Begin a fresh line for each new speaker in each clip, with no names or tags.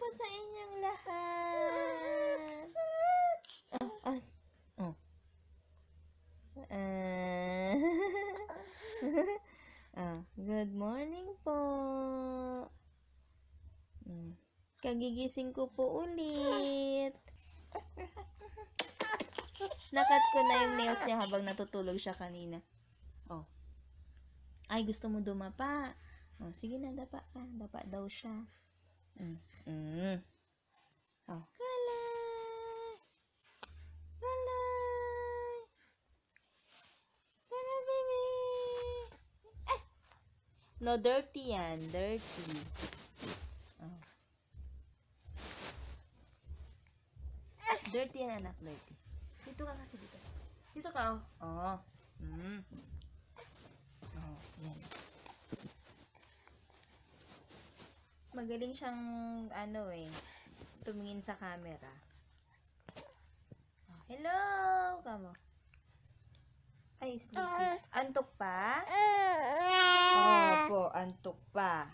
sa inyong lahat. Oh. Good morning po. Kagigising ko po ulit. Nakat ko na yung nails niya habang natutulog siya kanina. Oh. Ay, gusto mo dumapa? Oh, sige na, dapa ka. Dapa daw siya. Oh. Kalay! Kalay! Kalay, baby! Eh! No, dirty yan. Dirty. Oh. Dirty yan, anak. Dirty. Dito ka kasi dito. Dito ka, oh. Oh. Oh, yan. Magaling siyang, tumingin sa camera. Oh, hello! Kamo. Ay, sleepy. Antok pa? Opo, antok pa.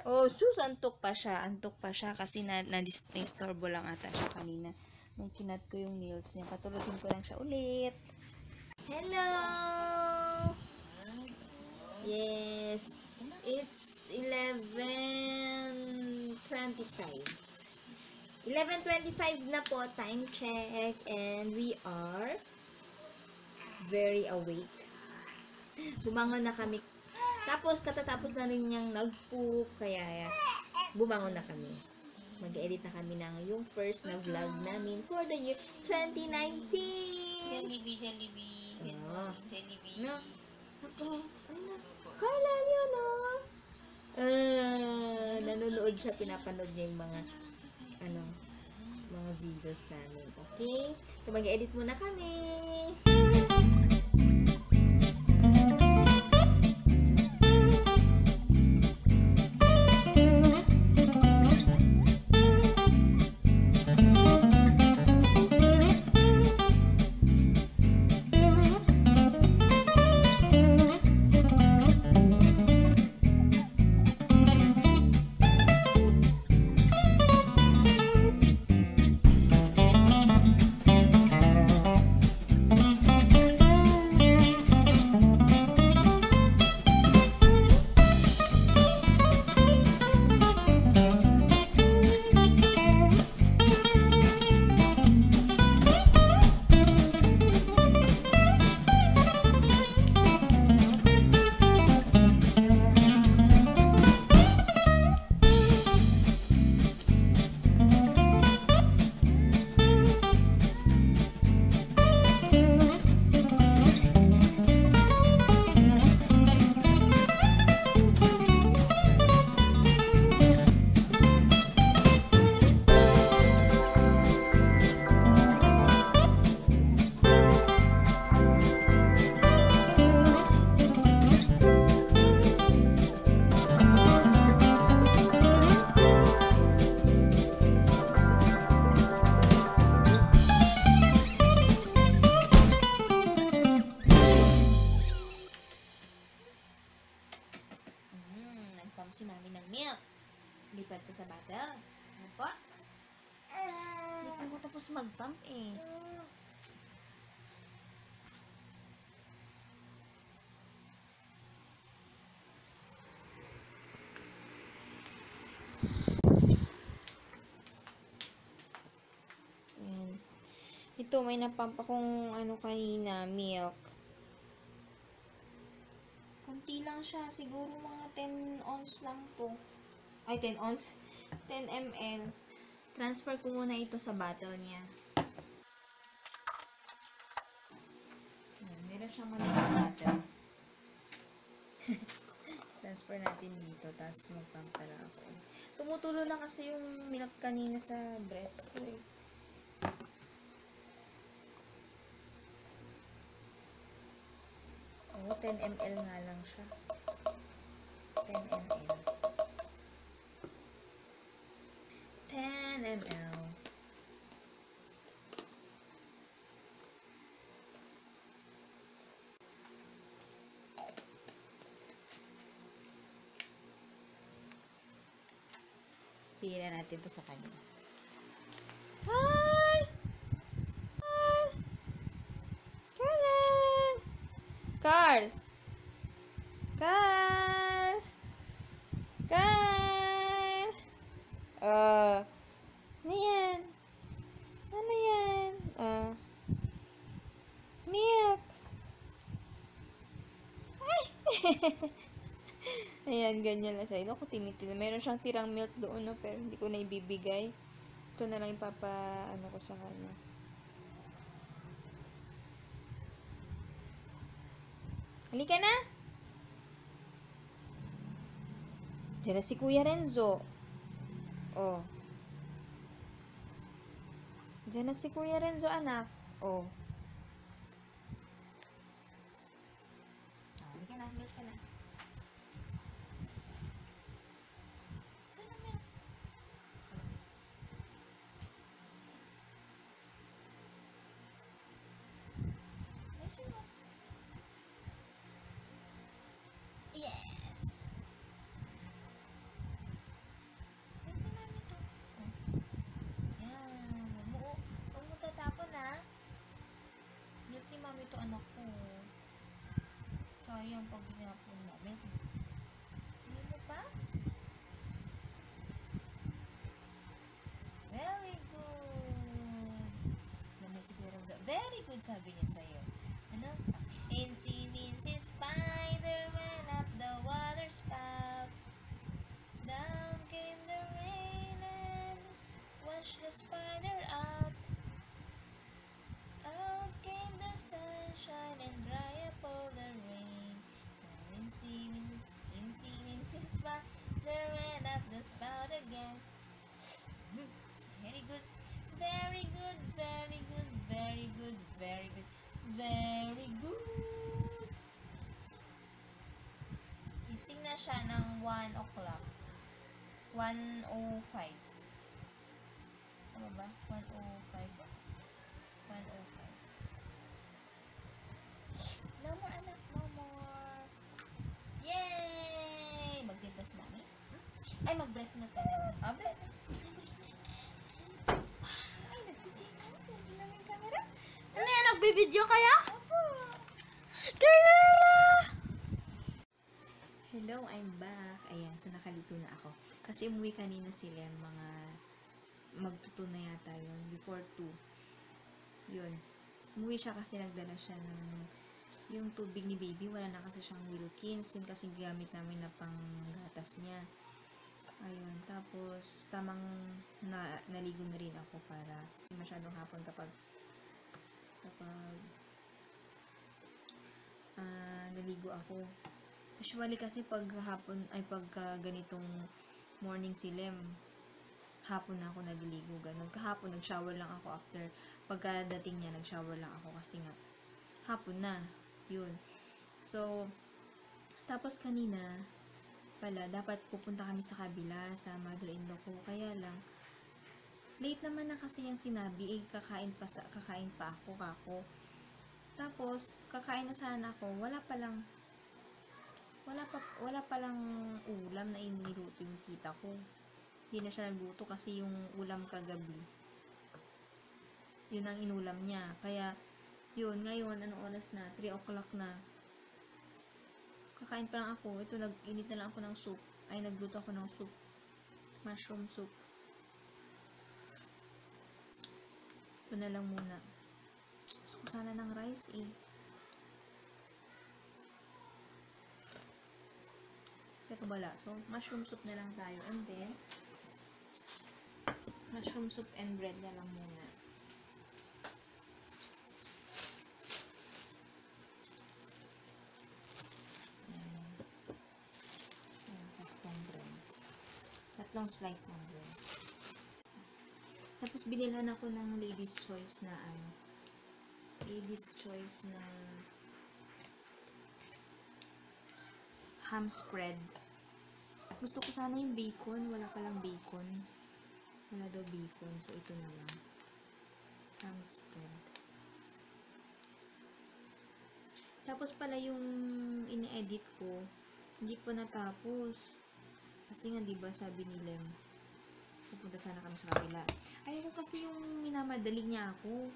Oh, sus, antok pa siya. Antok pa siya kasi na-disturbo lang ata siya kanina. Nung kinat ko yung nails niya. Patulogin ko lang siya ulit. Hello! Yes. It's 11:25. 11:25 na po. Time check. And we are very awake. Bumangon na kami. Tapos, katatapos na rin niyang nag-poop. Kaya, bumangon na kami. Mag-edit na kami ng yung first na vlog namin for the year 2019.
Jollibee.
No. Ako. Ano? Kala niyo, no? Nanonood siya. Pinapanood niya yung mga mga videos namin. Okay? So, mag-edit muna kami. Si mami ng milk. Lipat ko sa bottle. Ano po? Hindi pa ako tapos mag-pump eh. Ayan. Ito, may napump akong kanina, milk. Kunti lang siya. Siguro mga 10 ounce lang to. Ay, 10 ounce. 10 ml. Transfer ko muna ito sa bottle niya. Meron siyang maliit bottle. Transfer natin dito. Tapos mag-pump talaga ako. Tumutulo na kasi yung milk kanina sa breast ko eh. Oh, 10 ml nga lang siya. 10 ml. 10 ml. Tingnan natin to sa kanya. Carl! Carl! Carl! Carl! Carl! Carl! Ano yan? Ano yan? Milk! Ay! Ayan, ganyan lang sa'yo. Ako tinitin. Meron siyang tirang milk doon, no? Pero hindi ko na ibibigay. Ito na lang ano ko sa kanya. Halika na! Diyan na si Kuya Renzo. Oh. Diyan na si Kuya Renzo, anak. Oh. Halika na, milk ka na. Ito na, milk. Ayusin mo. Yes! Milk na namin ito. Oh. Yan. Huwag mo tatapon, ha? Milk ni mami ito, anak ko. Sayang pag ginapon namin. Hindi mo pa? Very good. Ano siguro? Very good sabi niya sa'yo. Ano? Incy Wincy Spider went up the water spout. Down came the rain and washed the spider out. Out came the sunshine and dry up all the rain. Wincy Wincy Spider went up the spout again. Very good. Very good. Very good. Very good. Very good. Very good. Gising na siya ng 1 o'clock. 1:05. Tama ba? 1:05 ba? 1:05. No more, anak. No more. Yay! Mag-breast mami? Ay, mag-breast milk ka na. Breast milk. Breast milk. Ay, nagtitingnan. Hindi namin camera. Ano yan? Nagbibideo kaya? Opo. Hello, I'm back. Ayan, so nakalito na ako. Kasi umuwi kanina sila mga magtuto na yata yun. Before 2. Yun. Umuwi siya kasi nagdala siya ng yung tubig ni baby. Wala na kasi siyang Wilkins. Yun kasi gamit namin na pang gatas niya. Ayun. Tapos, tamang naligo na rin ako para masyadong hapon kapag naligo ako. Usually kasi pag hapon, ay pagka ganitong morning silem, hapon na ako naliligo, ganun. Kahapon, nag-shower lang ako after, pagkadating niya, nag-shower lang ako kasi nga, hapon na. Yun. So, tapos kanina, pala, dapat pupunta kami sa kabila, sa mother-in-law ko. Kaya lang, late naman na kasi yung sinabi, kakain pa ako, kako. Tapos, kakain na sana ako, wala palang ulam na iniluto yung tita ko. Hindi na siya nagluto kasi yung ulam kagabi, yun ang inulam niya. Kaya, yun, ngayon, anong oras na? 3 o'clock na. Kakain pa lang ako. Ito, nag-init na lang ako ng soup. Ay, nagluto ako ng soup. Mushroom soup. Ito na lang muna. Gusto ko sana ng rice eh. Pero wala. So, mushroom soup na lang tayo. And then, mushroom soup and bread na lang muna. Tatlong slice ng bread. Tapos, binilhan ako ng Lady's Choice na ham spread. Gusto ko sana yung bacon. Wala palang bacon. Wala daw bacon. So, ito na lang. Ham spread. Tapos pala yung ini-edit ko, hindi pa natapos. Kasi nga, diba, sabi ni Lem, Pupunta sana kami sa kabila. Ayaw ko kasi yung minamadali niya ako.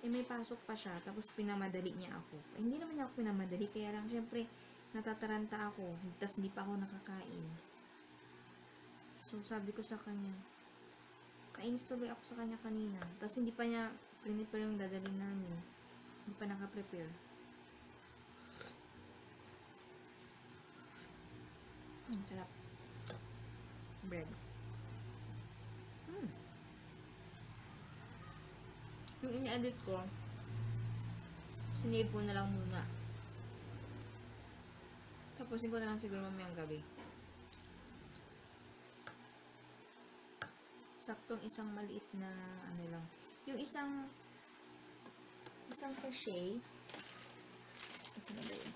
Eh, may pasok pa siya, tapos pinamadali niya ako. Eh, hindi naman niya ako pinamadali, kaya lang, syempre, natataranta ako, tapos hindi pa ako nakakain. So, sabi ko sa kanya, kainis tuloy ako sa kanya kanina. Tapos, hindi pa niya prepare yung dadalhin namin. Hindi pa naka-prepare. Sarap. Bread. Yung ini-edit ko, sinave ko na lang muna. Tapusin ko na lang siguro mamayang gabi. Saktong isang maliit na, ano lang. Yung isang sachet. Isa na ba yun?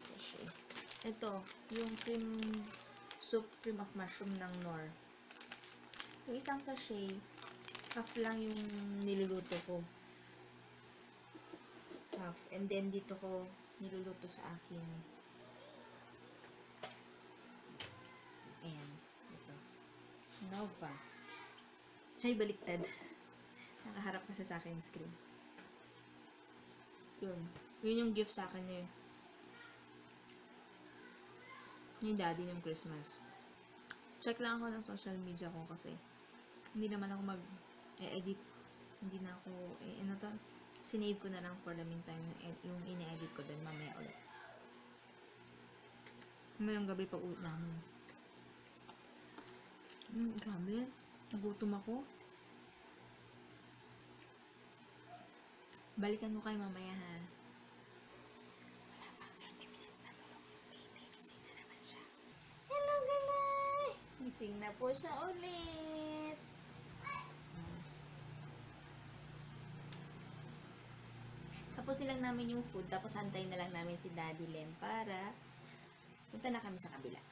Sachet. Ito, yung soup cream of mushroom ng Knorr. Yung isang sachet, half lang yung niluluto ko. Half. And then, dito ko niluluto sa akin. Ayan. Ito. Nova. Ay, baliktad. Nakaharap kasi sa akin yung screen. Yun. Yun yung gift sa akin eh. Ni daddy yung Christmas. Check lang ako ng social media ko kasi hindi naman ako mag-edit. Hindi na ako, ano to, sinave ko na lang for the meantime yung ini-edit ko din mamaya ulit. Mamayang gabi pa ulit namin. Grabe. Nagutom ako. Balikan ko kayo mamaya ha. Wala pang 30 minutes na tulog yung baby. Gising na naman siya. Hello, galay! Gising na po siya ulit. Tapusin lang namin yung food. Tapos antayin na lang namin si Daddy Lem para punta na kami sa kabila.